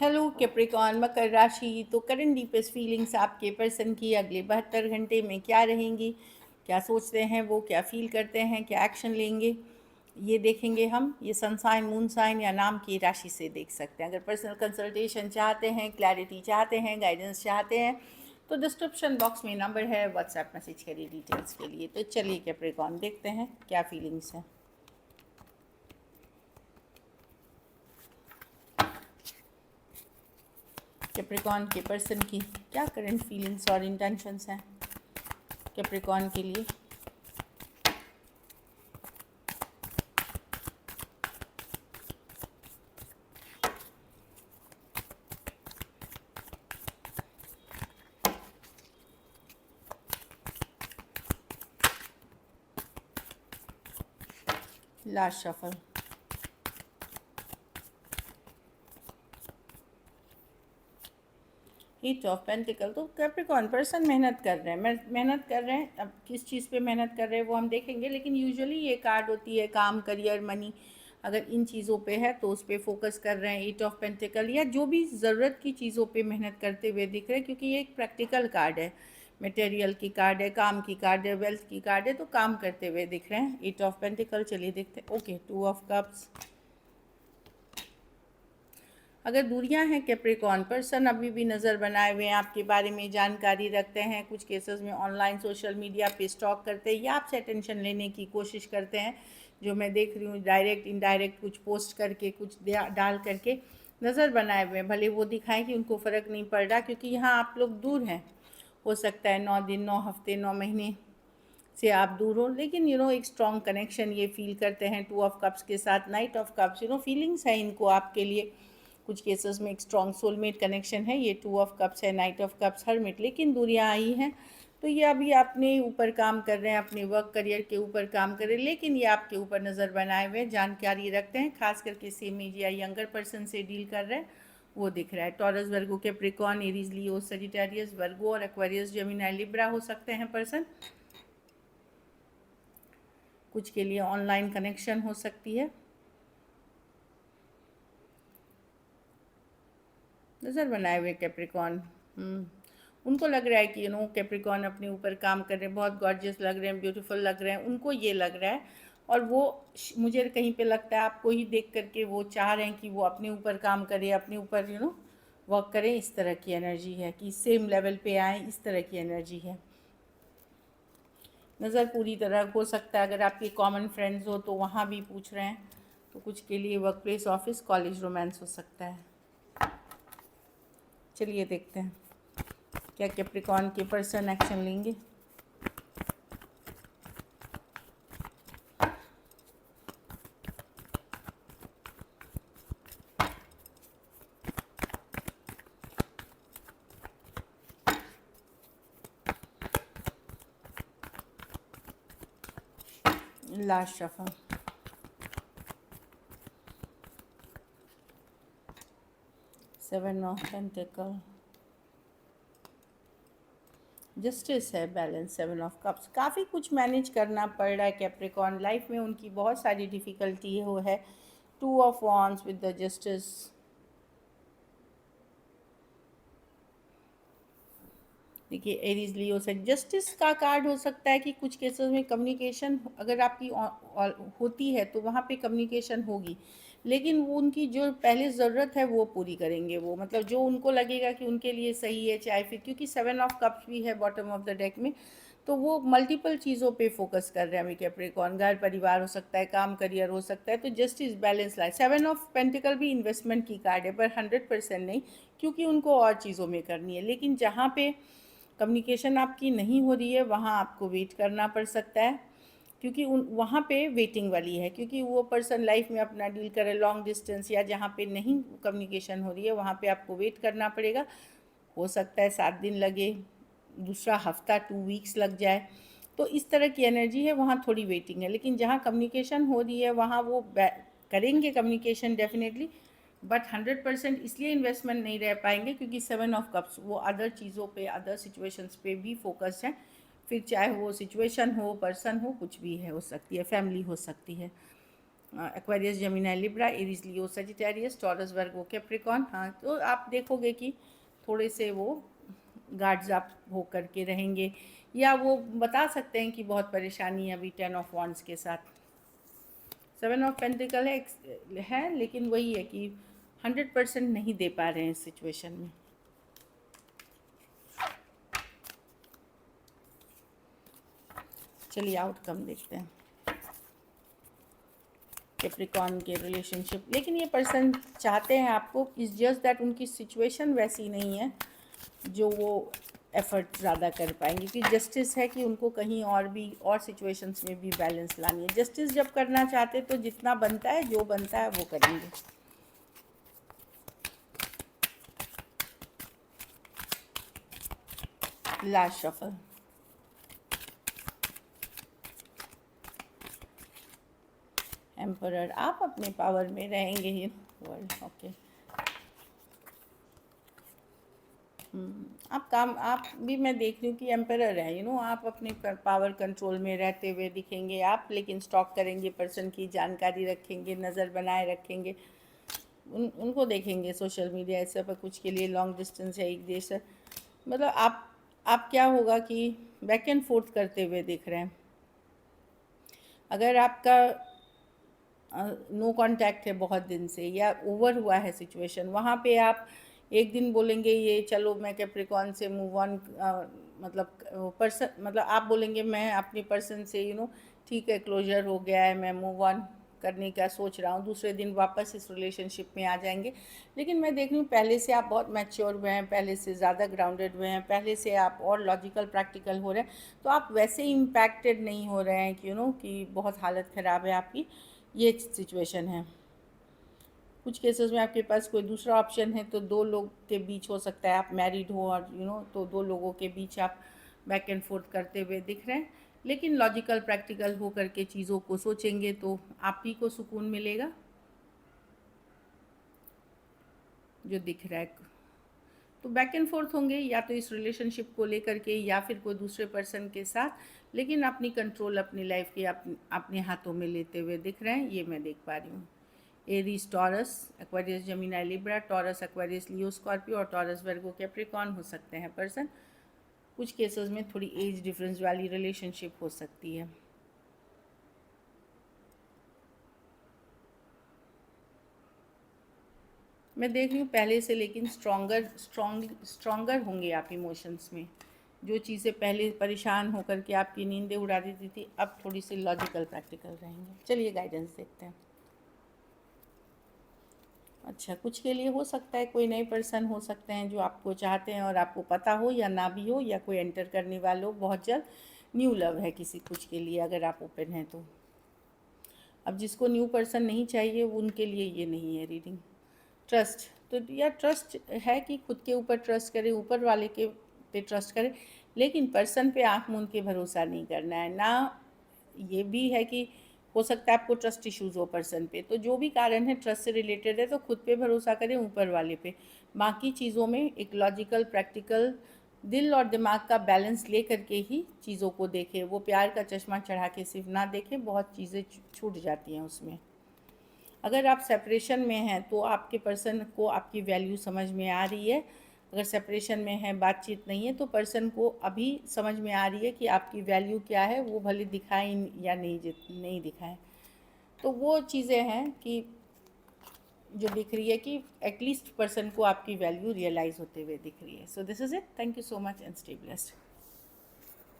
Hello Capricorn मकर राशि। तो current deepest feelings आपके पर्सन की अगले 72 घंटे में क्या रहेंगी, क्या सोचते हैं वो, क्या फील करते हैं, क्या एक्शन लेंगे, ये देखेंगे हम। ये सन साइन, मून साइन या नाम की राशि से देख सकते हैं। अगर पर्सनल कंसल्टेशन चाहते हैं, क्लैरिटी चाहते हैं, गाइडेंस चाहते हैं तो डिस्क्रिप्शन बॉक्स में नंबर है, व्हाट्सएप मैसेज करिए डिटेल्स के लिए। तो चलिए कैप्रिकॉन देखते हैं क्या फीलिंग्स हैं। कैप्रिकॉन के पर्सन की क्या करंट फीलिंग्स और इंटेंशंस हैं कैप्रिकॉन के लिए। Last shuffle. Eight of pentacle. तो कैप्रिकॉन पर्सन मेहनत कर रहे हैं, मेहनत कर रहे हैं। अब किस चीज़ पे मेहनत कर रहे हैं वो हम देखेंगे, लेकिन यूजुअली ये कार्ड होती है काम, करियर, मनी। अगर इन चीज़ों पे है तो उस पर फोकस कर रहे हैं। एट ऑफ पेंटिकल या जो भी ज़रूरत की चीज़ों पे मेहनत करते हुए दिख रहे हैं, क्योंकि ये एक प्रैक्टिकल कार्ड है, मटेरियल की कार्ड है, काम की कार्ड है, वेल्थ की कार्ड है, तो काम करते हुए दिख रहे हैं। Eight of pentacle. चलिए देखते हैं। Okay, two of cups. अगर दूरियां हैं कैप्रिकॉन, पर्सन अभी भी नज़र बनाए हुए हैं, आपके बारे में जानकारी रखते हैं, कुछ केसेस में ऑनलाइन सोशल मीडिया पे स्टॉक करते हैं या आपसे अटेंशन लेने की कोशिश करते हैं। जो मैं देख रही हूँ डायरेक्ट इनडायरेक्ट कुछ पोस्ट करके, कुछ डाल करके नज़र बनाए हुए हैं। भले वो दिखाएं कि उनको फ़र्क नहीं पड़ रहा, क्योंकि यहाँ आप लोग दूर हैं। हो सकता है 9 दिन, 9 हफ्ते, 9 महीने से आप दूर हो, लेकिन एक स्ट्रॉन्ग कनेक्शन ये फील करते हैं टू ऑफ कप्स के साथ। नाइट ऑफ कप्स, फीलिंग्स है इनको आपके लिए। कुछ केसेस में एक स्ट्रॉन्ग सोलमेट कनेक्शन है। ये टू ऑफ कप्स है, नाइट ऑफ कप्स, हर्मिट। लेकिन दूरियां आई हैं तो ये अभी अपने ऊपर काम कर रहे हैं, अपने वर्क करियर के ऊपर काम कर रहे हैं, लेकिन ये आपके ऊपर नज़र बनाए हुए जानकारी रखते हैं। खास करके सेम एज या यंगर पर्सन से डील कर रहे हैं वो दिख रहा है। टॉरस, वर्गो, कैप्रिकॉन, एरीज, लियो, सजिटेरियस, वर्गो और एक्वेरियस, जेमिनी, लिब्रा हो सकते हैं पर्सन। कुछ के लिए ऑनलाइन कनेक्शन हो सकती है। नज़र बनाए हुए कैप्रिकॉन। उनको लग रहा है कि कैप्रिकॉन अपने ऊपर काम कर रहे हैं, बहुत गॉर्जियस लग रहे हैं, ब्यूटीफुल लग रहे हैं, उनको ये लग रहा है। और वो मुझे कहीं पे लगता है आपको ही देख करके वो चाह रहे हैं कि वो अपने ऊपर काम करे, अपने ऊपर वर्क करें। इस तरह की एनर्जी है कि सेम लेवल पे आए, इस तरह की एनर्जी है। नज़र पूरी तरह हो सकता है अगर आपके कॉमन फ्रेंड्स हो तो वहाँ भी पूछ रहे हैं। तो कुछ के लिए work place, office, college, romance हो सकता है। चलिए देखते हैं क्या कैप्रिकॉन के पर्सन एक्शन लेंगे। Last shuffle. Seven of pentacle, justice है, बैलेंस, सेवन ऑफ कप्स। काफ़ी कुछ मैनेज करना पड़ रहा है कैप्रिकॉन लाइफ में, उनकी बहुत सारी डिफ़िकल्टी हो है। Two of wands with the justice. देखिए एरीज, लियो से जस्टिस का कार्ड हो सकता है कि कुछ केसेस में कम्युनिकेशन अगर आपकी होती है तो वहाँ पे कम्युनिकेशन होगी, लेकिन वो उनकी जो पहले ज़रूरत है वो पूरी करेंगे वो, मतलब जो उनको लगेगा कि उनके लिए सही है, चाहे फिर, क्योंकि सेवन ऑफ कप्स भी है बॉटम ऑफ द डेक में, तो वो मल्टीपल चीज़ों पे फोकस कर रहे हैं अभी कैप्रिकॉन। घर परिवार हो सकता है, काम करियर हो सकता है, तो justice, balance life. Seven of pentacle भी इन्वेस्टमेंट की कार्ड है, पर 100% नहीं, क्योंकि उनको और चीज़ों में करनी है। लेकिन जहाँ पे कम्युनिकेशन आपकी नहीं हो रही है वहाँ आपको वेट करना पड़ सकता है, क्योंकि वहाँ पे वेटिंग वाली है, क्योंकि वो पर्सन लाइफ में अपना डील करे लॉन्ग डिस्टेंस, या जहाँ पे नहीं कम्युनिकेशन हो रही है वहाँ पे आपको वेट करना पड़ेगा। हो सकता है 7 दिन लगे, दूसरा हफ्ता, 2 वीक्स लग जाए। तो इस तरह की एनर्जी है, वहाँ थोड़ी वेटिंग है। लेकिन जहाँ कम्युनिकेशन हो रही है वहाँ वो करेंगे कम्युनिकेशन डेफिनेटली, बट 100% इसलिए इन्वेस्टमेंट नहीं रह पाएंगे क्योंकि सेवन ऑफ कप्स वो अदर चीज़ों पे, अदर सिचुएशंस पे भी फोकस्ड हैं। फिर चाहे वो सिचुएशन हो, पर्सन हो, कुछ भी है, हो सकती है, फैमिली हो सकती है। एक्वेरियस, जेमिनी, लिब्रा, एरीज, लियो, सजिटेरियस, टॉरस, वर्गो, कैप्रिकॉन। हाँ, तो आप देखोगे कि थोड़े से वो गार्ड्स आप हो करके रहेंगे, या वो बता सकते हैं कि बहुत परेशानी है अभी 10 ऑफ वॉन्ड्स के साथ। 7 ऑफ पेंटिकल है, लेकिन वही है कि 100% नहीं दे पा रहे हैं इस सिचुएशन में। चलिए आउटकम देखते हैं कैप्रिकॉर्न के रिलेशनशिप। लेकिन ये पर्सन चाहते हैं आपको, इज़ जस्ट दैट उनकी सिचुएशन वैसी नहीं है जो वो एफर्ट ज़्यादा कर पाएंगे, क्योंकि जस्टिस है कि उनको कहीं और भी और सिचुएशंस में भी बैलेंस लानी है। जस्टिस जब करना चाहते तो जितना बनता है, जो बनता है वो करेंगे। लास्ट शफल, एम्परर, आप अपने पावर में रहेंगे ही वर्ल्ड। ओके, आप भी, मैं देख रही हूँ कि एम्परर है, आप अपने पावर कंट्रोल में रहते हुए दिखेंगे आप, लेकिन स्टॉक करेंगे, पर्सन की जानकारी रखेंगे, नज़र बनाए रखेंगे, उनको देखेंगे सोशल मीडिया ऐसे पर कुछ के लिए लॉन्ग डिस्टेंस है, एक देश है, मतलब आप क्या होगा कि बैक एंड फोर्थ करते हुए दिख रहे हैं। अगर आपका नो कांटेक्ट है बहुत दिन से, या ओवर हुआ है सिचुएशन, वहाँ पे आप एक दिन बोलेंगे ये चलो मैं कैप्रिकॉर्न से मूव ऑन, मतलब पर्सन, मतलब आप बोलेंगे मैं अपनी पर्सन से ठीक है क्लोजर हो गया है, मैं मूव ऑन करने का सोच रहा हूँ, दूसरे दिन वापस इस रिलेशनशिप में आ जाएंगे। लेकिन मैं देख रही हूँ पहले से आप बहुत मैच्योर हुए हैं, पहले से ज़्यादा ग्राउंडेड हुए हैं, पहले से आप और लॉजिकल प्रैक्टिकल हो रहे हैं, तो आप वैसे इम्पैक्टेड नहीं हो रहे हैं कि कि बहुत हालत ख़राब है आपकी, ये सिचुएशन है। कुछ केसेस में आपके पास कोई दूसरा ऑप्शन है तो दो लोग के बीच हो सकता है, आप मैरिड हो और तो दो लोगों के बीच आप बैक एंड फोर्थ करते हुए दिख रहे हैं, लेकिन लॉजिकल प्रैक्टिकल हो करके चीज़ों को सोचेंगे तो आप ही को सुकून मिलेगा जो दिख रहा है। तो बैक एंड फोर्थ होंगे या तो इस रिलेशनशिप को लेकर के या फिर कोई दूसरे पर्सन के साथ, लेकिन अपनी कंट्रोल अपनी लाइफ के अपने हाथों में लेते हुए दिख रहे हैं, ये मैं देख पा रही हूँ। Aries, Taurus, Aquarius, Gemini, Libra, Taurus, Aquarius, Leo, Scorpio और टॉरस, वर्गो, कैप्रिकॉर्न हो सकते हैं पर्सन। कुछ केसेस में थोड़ी एज डिफरेंस वाली रिलेशनशिप हो सकती है। मैं देख रही हूँ पहले से, लेकिन स्ट्रॉन्गर होंगे आप इमोशंस में। जो चीज़ें पहले परेशान होकर के आपकी नींदें उड़ा देती थी, अब थोड़ी सी लॉजिकल प्रैक्टिकल रहेंगे। चलिए गाइडेंस देखते हैं। अच्छा, कुछ के लिए हो सकता है कोई नए पर्सन हो सकते हैं जो आपको चाहते हैं और आपको पता हो या ना भी हो, या कोई एंटर करने वाले हो बहुत जल्द। न्यू लव है किसी कुछ के लिए, अगर आप ओपन हैं तो। अब जिसको न्यू पर्सन नहीं चाहिए उनके लिए ये नहीं है रीडिंग। ट्रस्ट, तो या ट्रस्ट है कि खुद के ऊपर ट्रस्ट करें, ऊपर वाले के पे ट्रस्ट करें, लेकिन पर्सन पे आँख मूंद के भरोसा नहीं करना है ना। ये भी है कि हो सकता है आपको ट्रस्ट इश्यूज़ हो पर्सन पे, तो जो भी कारण है ट्रस्ट से रिलेटेड है तो खुद पे भरोसा करें, ऊपर वाले पे। बाकी चीज़ों में एक लॉजिकल प्रैक्टिकल दिल और दिमाग का बैलेंस ले करके ही चीज़ों को देखें। वो प्यार का चश्मा चढ़ा के सिर्फ ना देखें, बहुत चीज़ें छूट जाती हैं उसमें। अगर आप सेपरेशन में हैं तो आपके पर्सन को आपकी वैल्यू समझ में आ रही है। अगर सेपरेशन में है, बातचीत नहीं है, तो पर्सन को अभी समझ में आ रही है कि आपकी वैल्यू क्या है, वो भले दिखाएं या नहीं दिखाएं। तो वो चीज़ें हैं कि जो दिख रही है कि एटलीस्ट पर्सन को आपकी वैल्यू रियलाइज़ होते हुए दिख रही है। So this is it, thank you so much and stay blessed.